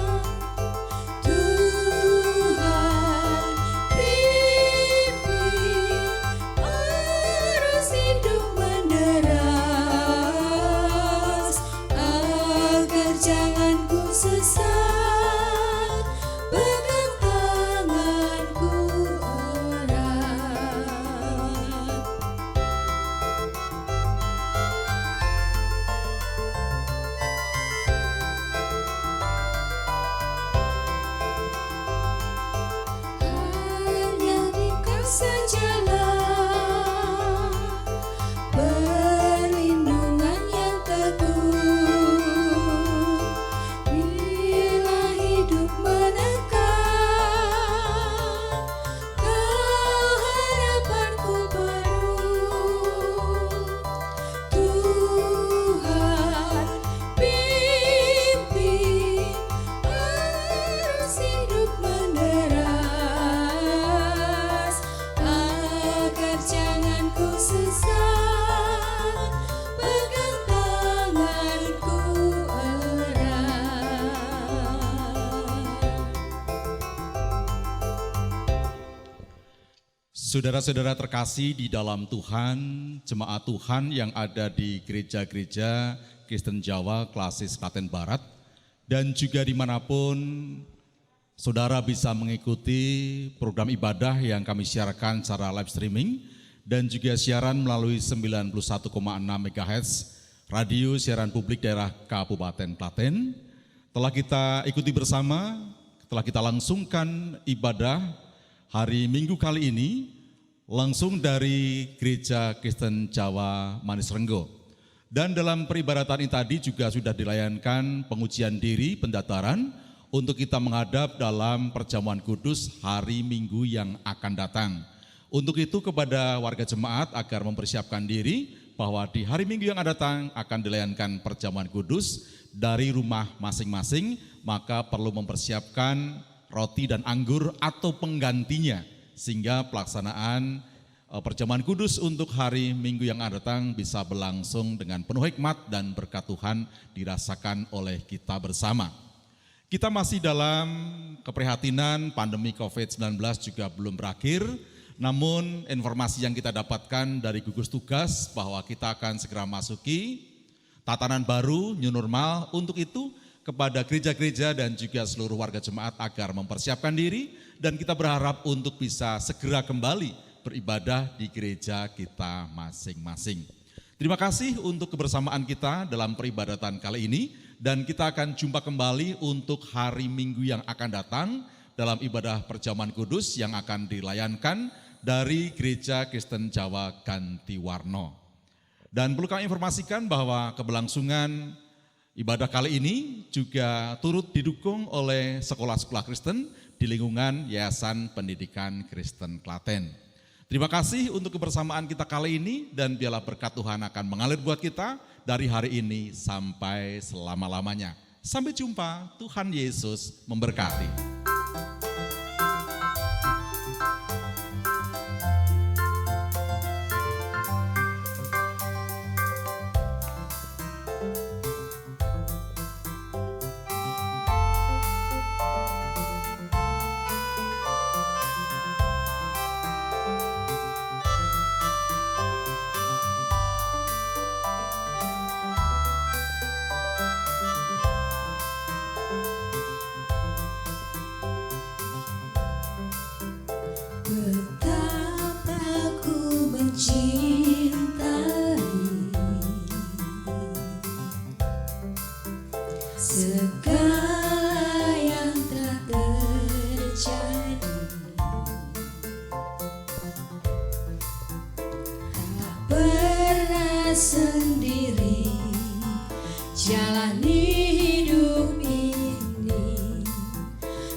Tuhan pimpin arus hidup menderas, agar jangan ku sesat, pegang tanganku erat. Hanya di Kau sajalah perlindungan yang teguh, bila hidup menekan, Kau harapanku baru. Tuhan pimpin arus hidup menderas, agar jangan ku sesat, pegang tanganku erat. Saudara-saudara terkasih di dalam Tuhan, jemaat Tuhan yang ada di gereja-gereja Kristen Jawa Klasis Klaten Barat, dan juga dimanapun saudara bisa mengikuti program ibadah yang kami siarkan secara live streaming, dan juga siaran melalui 91,6 MHz radio siaran publik daerah Kabupaten Klaten. Telah kita ikuti bersama, telah kita langsungkan ibadah hari Minggu kali ini langsung dari Gereja Kristen Jawa Manis Renggo. Dan dalam peribadatan ini tadi juga sudah dilayankan pengujian diri, pendaftaran untuk kita menghadap dalam perjamuan kudus hari Minggu yang akan datang. Untuk itu kepada warga jemaat agar mempersiapkan diri bahwa di hari Minggu yang akan datang akan dilayankan perjamuan kudus dari rumah masing-masing, maka perlu mempersiapkan roti dan anggur atau penggantinya sehingga pelaksanaan perjamuan kudus untuk hari Minggu yang akan datang bisa berlangsung dengan penuh hikmat dan berkat Tuhan dirasakan oleh kita bersama. Kita masih dalam keprihatinan pandemi COVID-19 juga belum berakhir, namun informasi yang kita dapatkan dari gugus tugas bahwa kita akan segera masuki tatanan baru, new normal. Untuk itu kepada gereja-gereja dan juga seluruh warga jemaat agar mempersiapkan diri dan kita berharap untuk bisa segera kembali beribadah di gereja kita masing-masing. Terima kasih untuk kebersamaan kita dalam peribadatan kali ini dan kita akan jumpa kembali untuk hari Minggu yang akan datang dalam ibadah perjamuan kudus yang akan dilayankan dari Gereja Kristen Jawa Gantiwarno. Dan perlu kami informasikan bahwa keberlangsungan ibadah kali ini juga turut didukung oleh sekolah-sekolah Kristen di lingkungan Yayasan Pendidikan Kristen Klaten. Terima kasih untuk kebersamaan kita kali ini dan biarlah berkat Tuhan akan mengalir buat kita dari hari ini sampai selama-lamanya. Sampai jumpa, Tuhan Yesus memberkati. Betapa ku mencintai segala yang telah terjadi, tak pernah sendiri jalani hidup ini,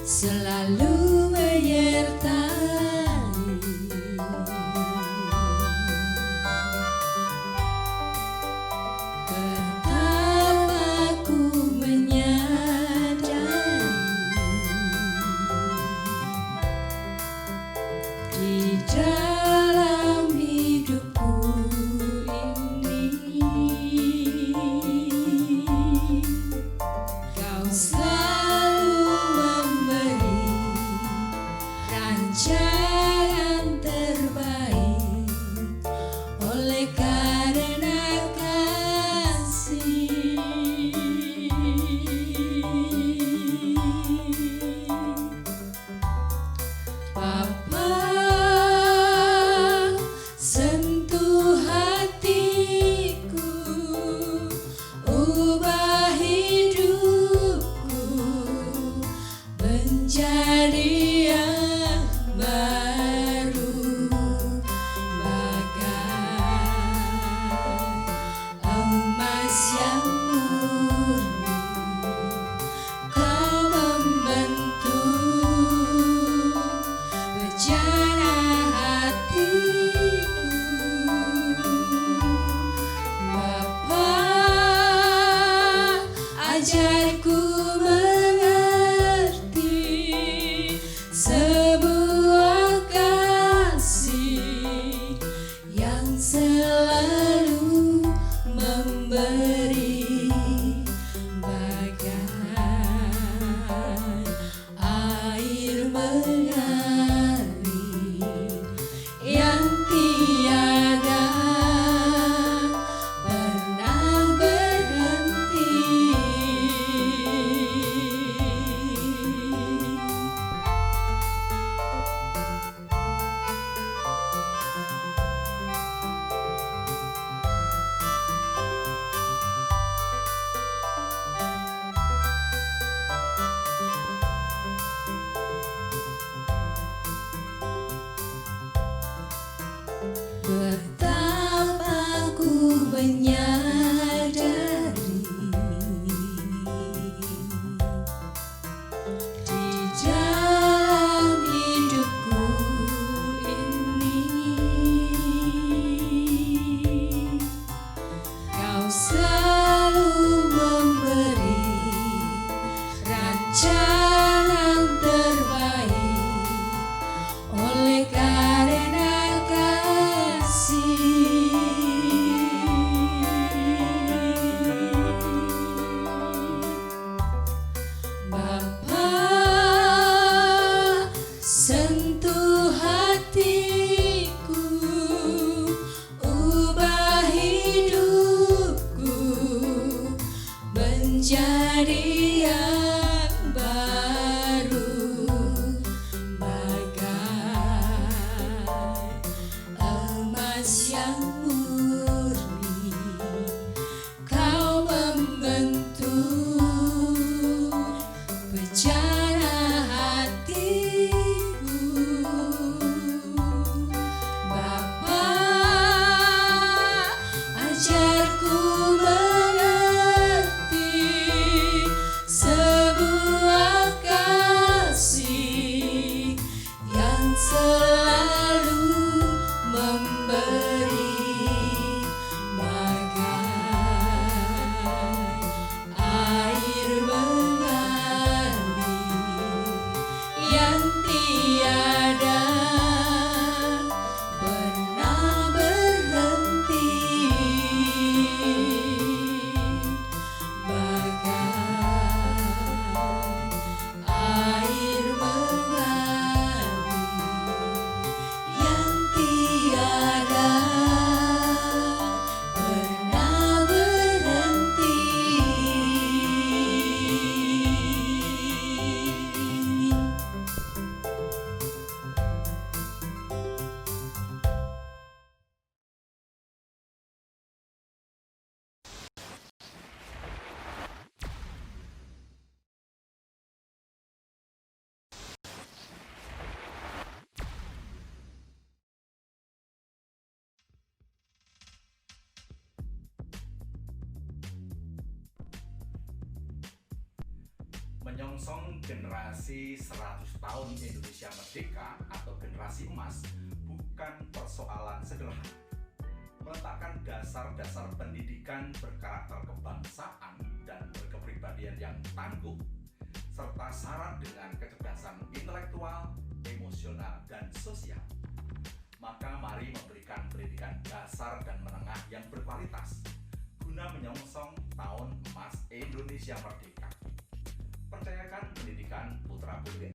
selalu menyertai. Betapa ku menyadari di dalam hidupku ini Kau selalu memberi rancangan terbaik oleh karena kasih. Bapa, sentuh hatiku, ubah hidupku menjadi yang baru, bagai emas yang murni. Kau membentuk rencana hatiku, Bapa, ajarku mengerti sebuah kasih yang selalu memberi, bagai air mengalir yang tiada pernah berhenti. Betapa ku menyadari di dalam hidupku ini Kau selalu memberi rancangan terbaik oleh Menyongsong generasi 100 tahun Indonesia Merdeka atau generasi emas bukan persoalan sederhana. Meletakkan dasar-dasar pendidikan berkarakter kebangsaan dan berkepribadian yang tangguh, serta syarat dengan kecerdasan intelektual, emosional, dan sosial. Maka mari memberikan pendidikan dasar dan menengah yang berkualitas guna menyongsong tahun emas Indonesia Merdeka. Percayakan pendidikan putra-putri